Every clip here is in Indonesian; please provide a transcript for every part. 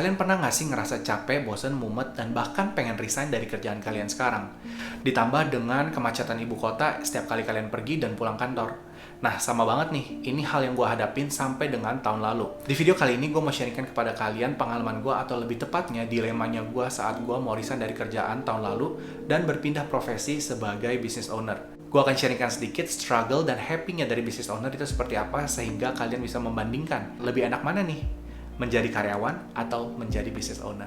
Kalian pernah nggak sih ngerasa capek, bosen, mumet, dan bahkan pengen resign dari kerjaan kalian sekarang? Ditambah dengan kemacetan ibu kota setiap kali kalian pergi dan pulang kantor. Nah, sama banget nih, ini hal yang gue hadapin sampai dengan tahun lalu. Di video kali ini gue mau sharingkan kepada kalian pengalaman gue atau lebih tepatnya dilemanya gue saat gue mau resign dari kerjaan tahun lalu dan berpindah profesi sebagai business owner. Gue akan sharingkan sedikit struggle dan happy-nya dari business owner itu seperti apa sehingga kalian bisa membandingkan lebih enak mana nih, menjadi karyawan atau menjadi business owner.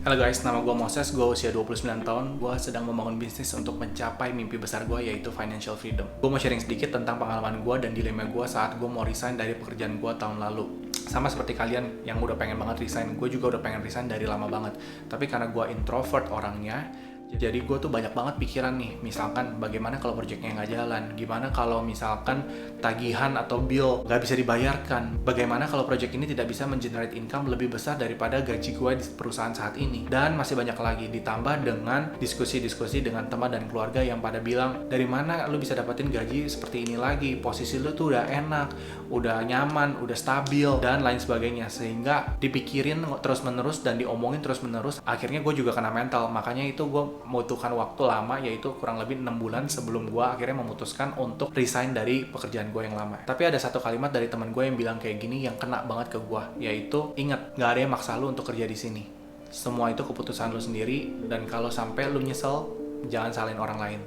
Halo guys, nama gue Moses, gue usia 29 tahun, gue sedang membangun bisnis untuk mencapai mimpi besar gue yaitu financial freedom. Gue mau sharing sedikit tentang pengalaman gue dan dilema gue saat gue mau resign dari pekerjaan gue tahun lalu. Sama seperti kalian yang udah pengen banget resign, gue juga udah pengen resign dari lama banget. Tapi karena gue introvert orangnya, jadi gue tuh banyak banget pikiran nih, misalkan bagaimana kalau projectnya nggak jalan, gimana kalau misalkan tagihan atau bill nggak bisa dibayarkan, bagaimana kalau project ini tidak bisa mengenerate income lebih besar daripada gaji gue di perusahaan saat ini, dan masih banyak lagi, ditambah dengan diskusi-diskusi dengan teman dan keluarga yang pada bilang, dari mana lu bisa dapetin gaji seperti ini lagi, posisi lu tuh udah enak, udah nyaman, udah stabil, dan lain sebagainya, sehingga dipikirin terus-menerus dan diomongin terus-menerus, akhirnya gue juga kena mental, makanya itu gue membutuhkan waktu lama, yaitu kurang lebih 6 bulan sebelum gue akhirnya memutuskan untuk resign dari pekerjaan gue yang lama. Tapi ada satu kalimat dari teman gue yang bilang kayak gini yang kena banget ke gue, yaitu ingat, gak ada yang maksa lu untuk kerja di sini. Semua itu keputusan lu sendiri, dan kalau sampai lu nyesel, jangan salahin orang lain.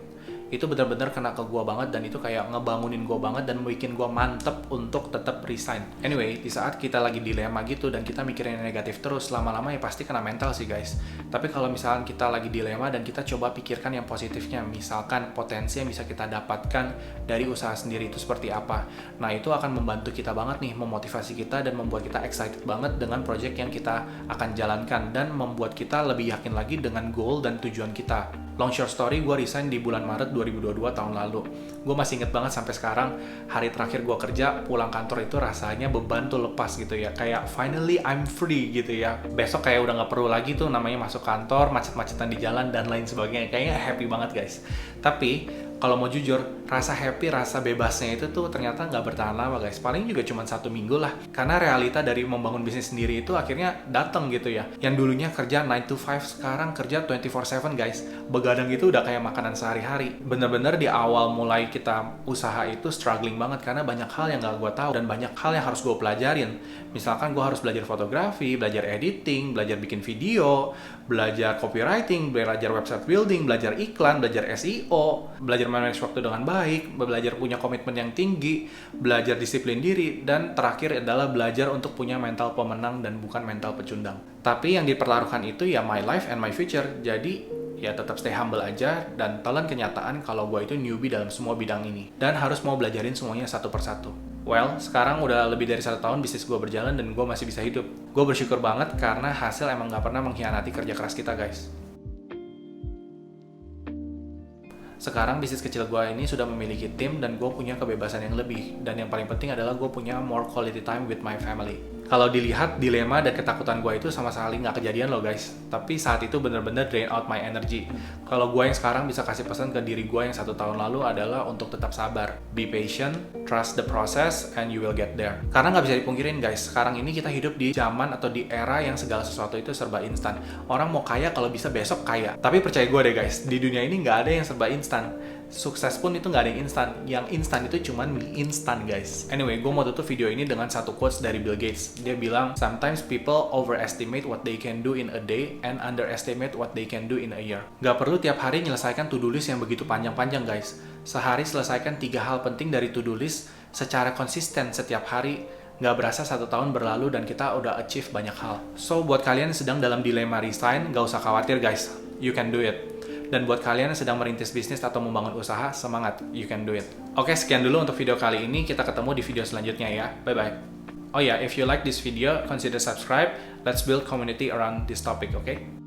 Itu benar-benar kena ke gue banget, dan itu kayak ngebangunin gue banget dan bikin gue mantep untuk tetap resign. Anyway, di saat kita lagi dilema gitu dan kita mikirin yang negatif terus, lama-lama ya pasti kena mental sih guys. Tapi kalau misalkan kita lagi dilema dan kita coba pikirkan yang positifnya, misalkan potensi yang bisa kita dapatkan dari usaha sendiri itu seperti apa, nah itu akan membantu kita banget nih, memotivasi kita dan membuat kita excited banget dengan project yang kita akan jalankan dan membuat kita lebih yakin lagi dengan goal dan tujuan kita. Long short story, gue resign di bulan Maret 2022 tahun lalu. Gue masih inget banget sampai sekarang, hari terakhir gue kerja, pulang kantor itu rasanya beban tuh lepas gitu ya. Kayak finally I'm free gitu ya. Besok kayak udah gak perlu lagi tuh namanya masuk kantor, macet-macetan di jalan, dan lain sebagainya. Kayaknya happy banget guys. Tapi, kalau mau jujur, rasa happy, rasa bebasnya itu tuh ternyata nggak bertahan lama guys. Paling juga cuma 1 minggu lah. Karena realita dari membangun bisnis sendiri itu akhirnya datang gitu ya. Yang dulunya kerja 9 to 5, sekarang kerja 24/7 guys. Begadang itu udah kayak makanan sehari-hari. Bener-bener di awal mulai kita usaha itu struggling banget karena banyak hal yang nggak gue tahu dan banyak hal yang harus gue pelajarin. Misalkan gue harus belajar fotografi, belajar editing, belajar bikin video, belajar copywriting, belajar website building, belajar iklan, belajar SEO, belajar manage waktu dengan baik, belajar punya komitmen yang tinggi, belajar disiplin diri, dan terakhir adalah belajar untuk punya mental pemenang dan bukan mental pecundang. Tapi yang dipertaruhkan itu ya my life and my future, jadi ya tetap stay humble aja dan telan kenyataan kalau gue itu newbie dalam semua bidang ini dan harus mau belajarin semuanya satu persatu. Well, sekarang udah lebih dari 1 tahun bisnis gue berjalan dan gue masih bisa hidup. Gue bersyukur banget karena hasil emang gak pernah mengkhianati kerja keras kita guys. Sekarang bisnis kecil gue ini sudah memiliki tim dan gue punya kebebasan yang lebih. Dan yang paling penting adalah gue punya more quality time with my family. Kalau dilihat, dilema dan ketakutan gue itu sama sekali nggak kejadian loh guys. Tapi saat itu bener-bener drain out my energy. Kalau gue yang sekarang bisa kasih pesan ke diri gue yang 1 tahun lalu adalah untuk tetap sabar. Be patient, trust the process, and you will get there. Karena nggak bisa dipungkirin guys, sekarang ini kita hidup di zaman atau di era yang segala sesuatu itu serba instan. Orang mau kaya kalau bisa besok kaya. Tapi percaya gue deh guys, di dunia ini nggak ada yang serba instan. Sukses pun itu nggak ada yang instan. Yang instan itu cuman mie instan guys. Anyway, gue mau tutup video ini dengan satu quotes dari Bill Gates. Dia bilang, sometimes people overestimate what they can do in a day and underestimate what they can do in a year. Gak perlu tiap hari menyelesaikan to-do list yang begitu panjang-panjang guys. Sehari selesaikan 3 hal penting dari to-do list secara konsisten setiap hari. Gak berasa 1 tahun berlalu dan kita udah achieve banyak hal. So, buat kalian yang sedang dalam dilema resign, gak usah khawatir guys. You can do it. Dan buat kalian yang sedang merintis bisnis atau membangun usaha, semangat, you can do it. Oke, sekian dulu untuk video kali ini. Kita ketemu di video selanjutnya ya. Bye-bye. Oh ya, if you like this video, consider subscribe. Let's build community around this topic, okay?